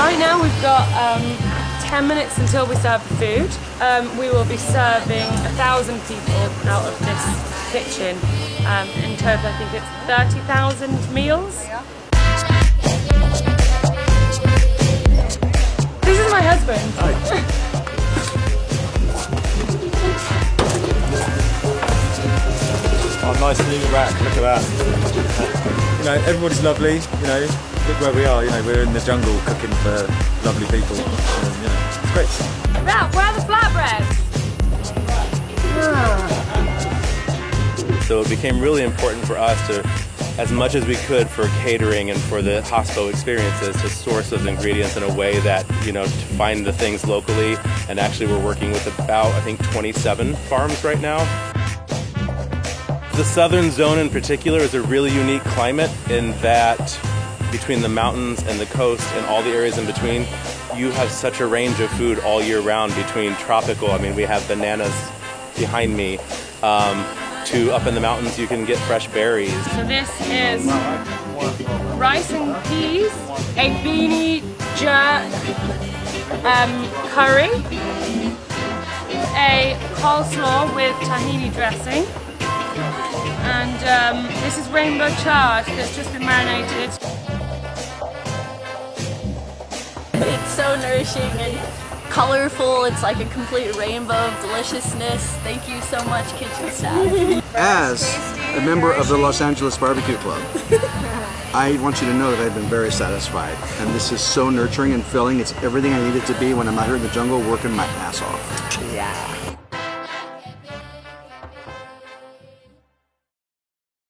Right now we've got 10 minutes until we serve the food. We will be serving 1,000 people out of this kitchen. In total, I think it's 30,000 meals. This is my husband. Hi. Oh, nice new rack, look at that. You know, everybody's lovely, you know, look where we are, you know, we're in the jungle cooking for lovely people. And, you know, it's great. Ralph, where are the flatbreads? So it became really important for us to, as much as we could for catering and for the hospo experiences, to source those ingredients in a way that, you know, to find the things locally. And actually we're working with about, I think, 27 farms right now. The southern zone in particular is a really unique climate in that between the mountains and the coast and all the areas in between, you have such a range of food all year round between tropical, I mean, we have bananas behind me, to up in the mountains you can get fresh berries. So this is rice and peas, a beanie jerk curry, a coleslaw with tahini dressing, and this is rainbow chard that's just been marinated. It's so nourishing and colorful. It's like a complete rainbow of deliciousness. Thank you so much, kitchen staff. As a member of the Los Angeles Barbecue Club, I want you to know that I've been very satisfied. And this is so nurturing and filling. It's everything I need it to be when I'm out here in the jungle working my ass off. Yeah.